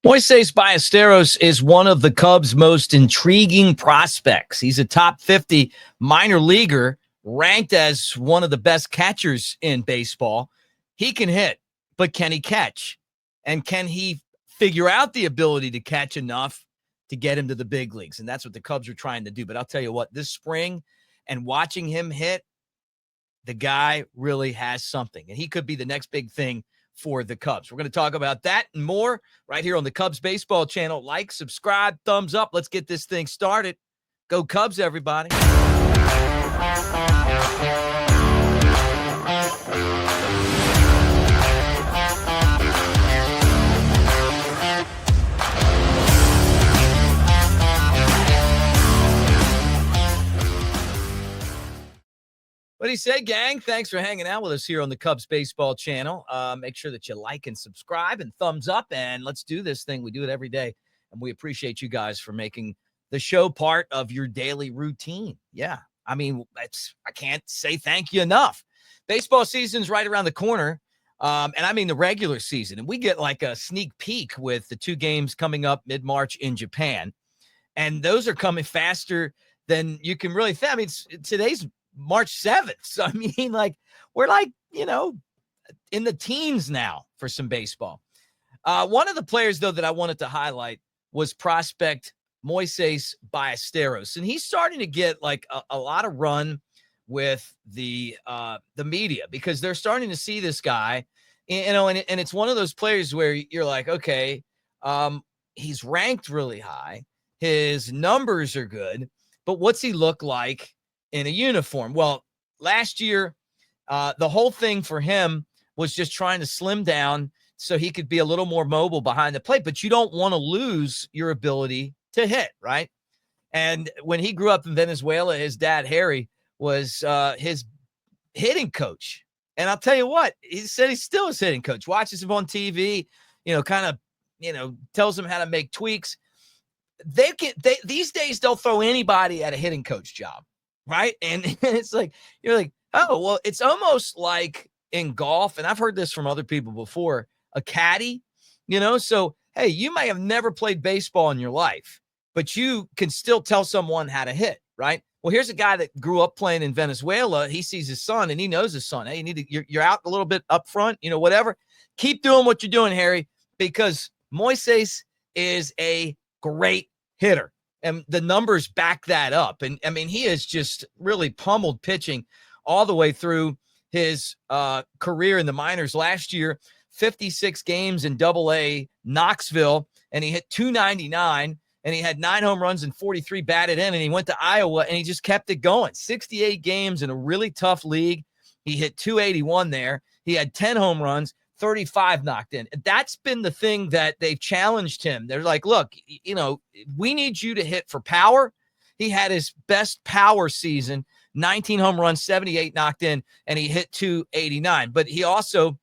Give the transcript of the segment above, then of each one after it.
Moisés Ballesteros is one of the Cubs' most intriguing prospects. He's a top 50 minor leaguer, ranked as one of the best catchers in baseball. He can hit, but can he catch? And can he figure out the ability to catch enough to get him to the big leagues? And that's what the Cubs are trying to do. But I'll tell you what, this spring and watching him hit, the guy really has something. And he could be the next big thing for the Cubs. We're going to talk about that and more right here on the Cubs Baseball Channel. Like, subscribe, thumbs up. Let's get this thing started. Go Cubs, everybody. What do you say, gang? Thanks for hanging out with us here on the Cubs Baseball Channel. Make sure that you like and subscribe and thumbs up, and let's do this thing. We do it every day, and we appreciate you guys for making the show part of your daily routine. Yeah, I mean, I can't say thank you enough. Baseball season's right around the corner, and I mean the regular season, and we get like a sneak peek with the two games coming up mid-March in Japan, and those are coming faster than you can really think. I mean, today's March 7th. So, I mean, we're in the teens now for some baseball. One of the players, though, that I wanted to highlight was prospect Moisés Ballesteros. And he's starting to get a lot of run with the media because they're starting to see this guy, and it's one of those players where you're like, okay, he's ranked really high. His numbers are good, but what's he look like in a uniform? Well, last year, the whole thing for him was just trying to slim down so he could be a little more mobile behind the plate, but you don't want to lose your ability to hit, right? And when he grew up in Venezuela, his dad, Harry, was his hitting coach. And I'll tell you what, he said he's still his hitting coach, watches him on TV, tells him how to make tweaks. These days, they'll throw anybody at a hitting coach job. Right. And it's like, you're like, oh, well, it's almost like in golf. And I've heard this from other people before, a caddy, so, hey, you may have never played baseball in your life, but you can still tell someone how to hit. Right. Well, here's a guy that grew up playing in Venezuela. He sees his son and he knows his son. Hey, you're out a little bit up front, whatever. Keep doing what you're doing, Harry, because Moises is a great hitter. And the numbers back that up. And, I mean, he has just really pummeled pitching all the way through his career in the minors. Last year, 56 games in Double-A Knoxville, and he hit .299, and he had 9 home runs and 43 batted in, and he went to Iowa, and he just kept it going. 68 games in a really tough league. He hit .281 there. He had 10 home runs. 35 knocked in. That's been the thing that they've challenged him. They're like, look, we need you to hit for power. He had his best power season, 19 home runs, 78 knocked in, and he hit .289. But he also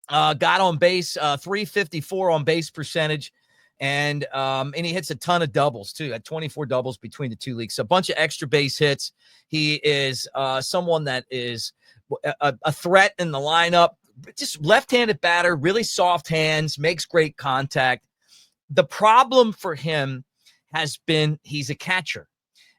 got on base, 354 on base percentage, and he hits a ton of doubles too. Had 24 doubles between the two leagues. So a bunch of extra base hits. He is someone that is a threat in the lineup. Just left-handed batter, really soft hands, makes great contact. The problem for him has been he's a catcher,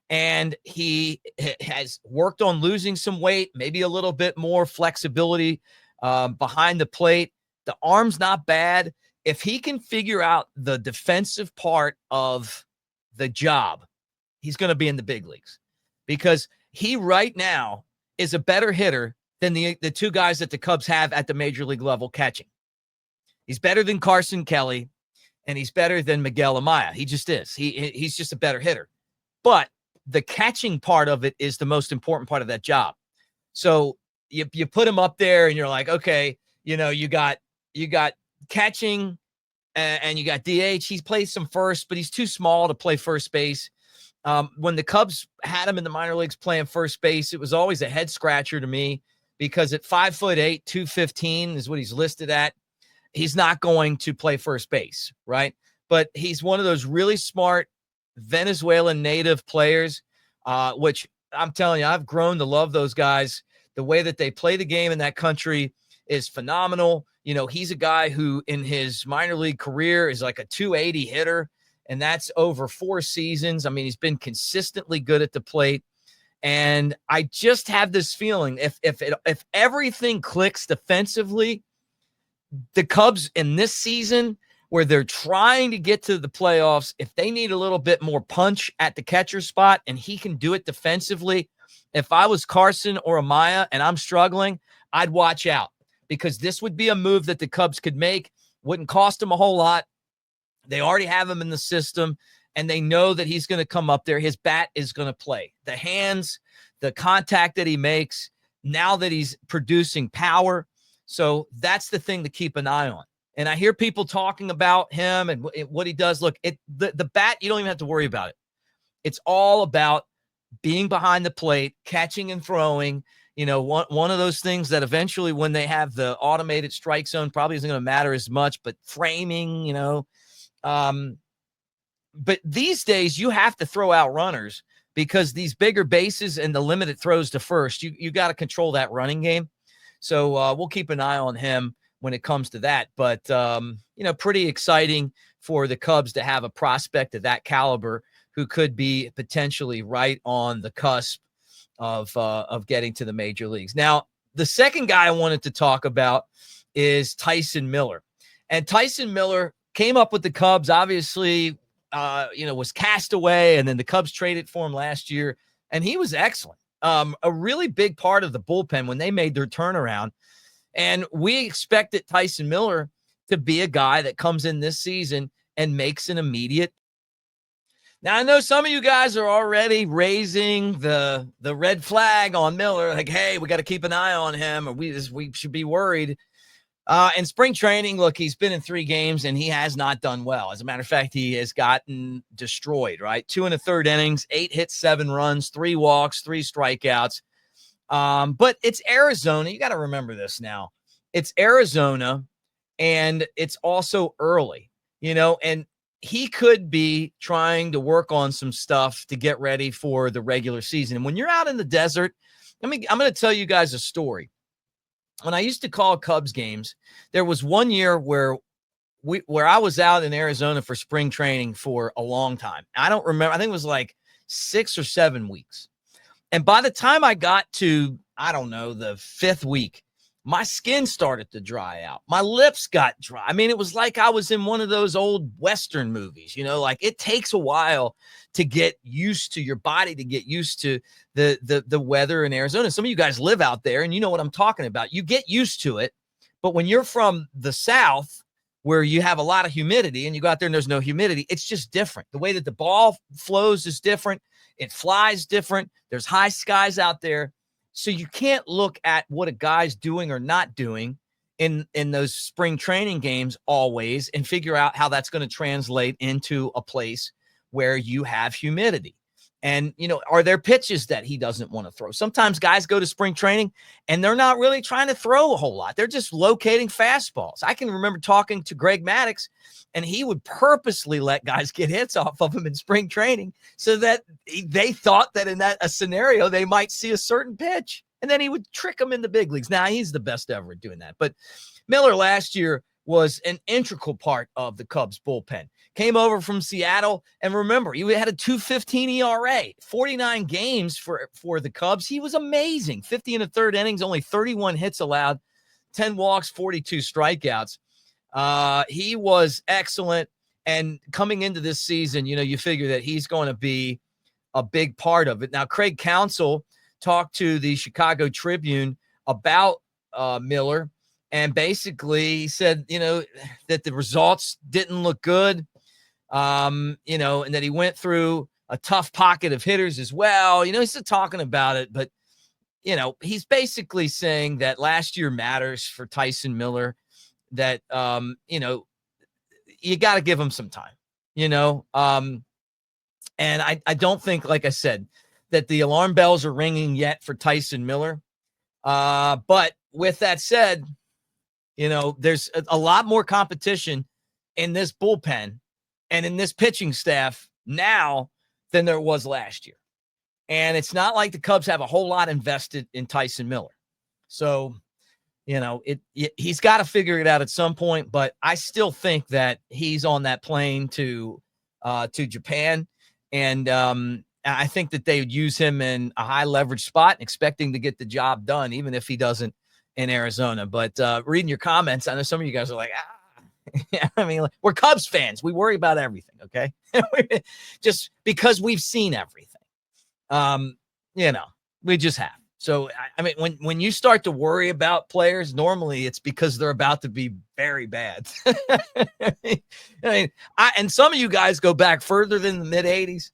and he has worked on losing some weight, maybe a little bit more flexibility behind the plate. The arm's not bad. If he can figure out the defensive part of the job, he's going to be in the big leagues because he right now is a better hitter than the two guys that the Cubs have at the major league level catching. He's better than Carson Kelly, and he's better than Miguel Amaya. He just is. He's just a better hitter. But the catching part of it is the most important part of that job. So you put him up there, and you're like, okay, you got catching, and you got DH. He plays some first, but he's too small to play first base. When the Cubs had him in the minor leagues playing first base, it was always a head scratcher to me. Because at 5'8", 215 is what he's listed at, he's not going to play first base, right? But he's one of those really smart Venezuelan native players, which I'm telling you, I've grown to love those guys. The way that they play the game in that country is phenomenal. He's a guy who in his minor league career is like a 280 hitter, and that's over 4 seasons. I mean, he's been consistently good at the plate. And I just have this feeling if everything clicks defensively, the Cubs in this season where they're trying to get to the playoffs, if they need a little bit more punch at the catcher spot and he can do it defensively, if I was Carson or Amaya and I'm struggling, I'd watch out, because this would be a move that the Cubs could make. Wouldn't cost them a whole lot. They already have him in the system, and they know that he's going to come up there. His bat is going to play. The hands, the contact that he makes, now that he's producing power. So that's the thing to keep an eye on. And I hear people talking about him and what he does. Look, the bat, you don't even have to worry about it. It's all about being behind the plate, catching and throwing. One of those things that eventually when they have the automated strike zone probably isn't going to matter as much, but framing, but these days you have to throw out runners because these bigger bases and the limited throws to first, you got to control that running game. So we'll keep an eye on him when it comes to that. But, pretty exciting for the Cubs to have a prospect of that caliber who could be potentially right on the cusp of getting to the major leagues. Now, the second guy I wanted to talk about is Tyson Miller. And Tyson Miller came up with the Cubs, obviously, was cast away, and then the Cubs traded for him last year, and he was excellent. A really big part of the bullpen when they made their turnaround. And we expected Tyson Miller to be a guy that comes in this season and makes an immediate. Now, I know some of you guys are already raising the red flag on Miller, like, hey, we got to keep an eye on him, or we should be worried. In spring training, look, he's been in 3 games and he has not done well. As a matter of fact, he has gotten destroyed, right? 2 1/3 innings, 8 hits, 7 runs, 3 walks, 3 strikeouts. But it's Arizona. You got to remember this now. It's Arizona, and it's also early, and he could be trying to work on some stuff to get ready for the regular season. And when you're out in the desert, I'm going to tell you guys a story. When I used to call Cubs games, there was one year where I was out in Arizona for spring training for a long time. I don't remember. I think it was like 6 or 7 weeks. And by the time I got to, I don't know, the 5th week, my skin started to dry out. My lips got dry. I mean, it was like I was in one of those old Western movies, like it takes a while to get used to your body, to get used to the weather in Arizona. Some of you guys live out there and you know what I'm talking about. You get used to it. But when you're from the South, where you have a lot of humidity and you go out there and there's no humidity, it's just different. The way that the ball flows is different. It flies different. There's high skies out there. So you can't look at what a guy's doing or not doing in those spring training games always and figure out how that's going to translate into a place where you have humidity. And, are there pitches that he doesn't want to throw? Sometimes guys go to spring training and they're not really trying to throw a whole lot. They're just locating fastballs. I can remember talking to Greg Maddux, and he would purposely let guys get hits off of him in spring training so that they thought that in a scenario, they might see a certain pitch. And then he would trick them in the big leagues. Now, he's the best ever at doing that. But Miller last year was an integral part of the Cubs bullpen. Came over from Seattle, and remember, he had a 2.15 ERA, 49 games for the Cubs. He was amazing. 50 1/3 innings, only 31 hits allowed, 10 walks, 42 strikeouts. He was excellent, and coming into this season, you figure that he's going to be a big part of it. Now, Craig Counsell talked to the Chicago Tribune about Miller, and basically he said, that the results didn't look good, and that he went through a tough pocket of hitters as well. He's still talking about it, but, he's basically saying that last year matters for Tyson Miller, that, you got to give him some time, and I don't think, like I said, that the alarm bells are ringing yet for Tyson Miller. But with that said, there's a lot more competition in this bullpen and in this pitching staff now than there was last year. And it's not like the Cubs have a whole lot invested in Tyson Miller. So he's got to figure it out at some point, but I still think that he's on that plane to Japan. And I think that they would use him in a high leverage spot, expecting to get the job done, even if he doesn't in Arizona. But reading your comments, I know some of you guys are like, yeah, I mean, we're Cubs fans. We worry about everything. Okay. Just because we've seen everything. We just have. So, I mean, when you start to worry about players, normally it's because they're about to be very bad. And some of you guys go back further than the mid 80s.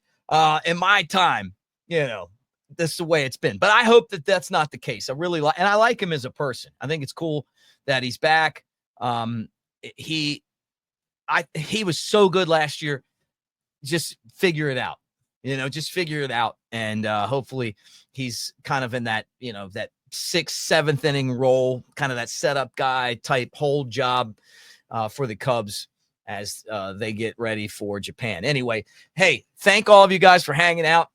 In my time, this is the way it's been. But I hope that that's not the case. I really like, and I like him as a person. I think it's cool that he's back. He was so good last year. Just figure it out. Just figure it out. And hopefully he's kind of in that, that 6th, 7th inning role, kind of that setup guy type hold job for the Cubs as they get ready for Japan. Anyway, hey, thank all of you guys for hanging out.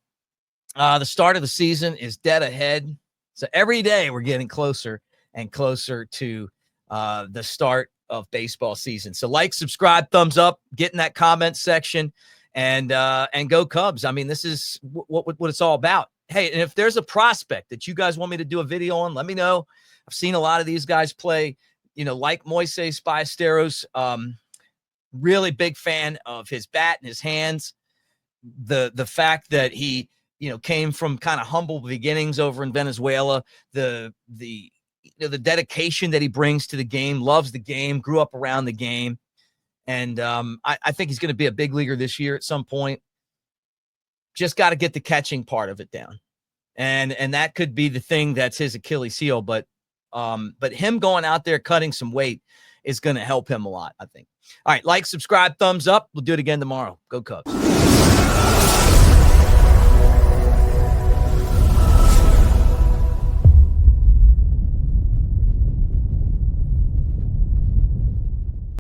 The start of the season is dead ahead. So every day we're getting closer and closer to the start of baseball season. So like, subscribe, thumbs up, get in that comment section. And go Cubs. I mean, this is what it's all about. Hey, and if there's a prospect that you guys want me to do a video on, let me know. I've seen a lot of these guys play, like Moisés Ballesteros. Really big fan of his bat and his hands. The fact that he, came from kind of humble beginnings over in Venezuela. The dedication that he brings to the game, loves the game, grew up around the game. And I think he's going to be a big leaguer this year at some point. Just got to get the catching part of it down. And that could be the thing that's his Achilles heel. But him going out there cutting some weight is going to help him a lot, I think. All right, like, subscribe, thumbs up. We'll do it again tomorrow. Go Cubs.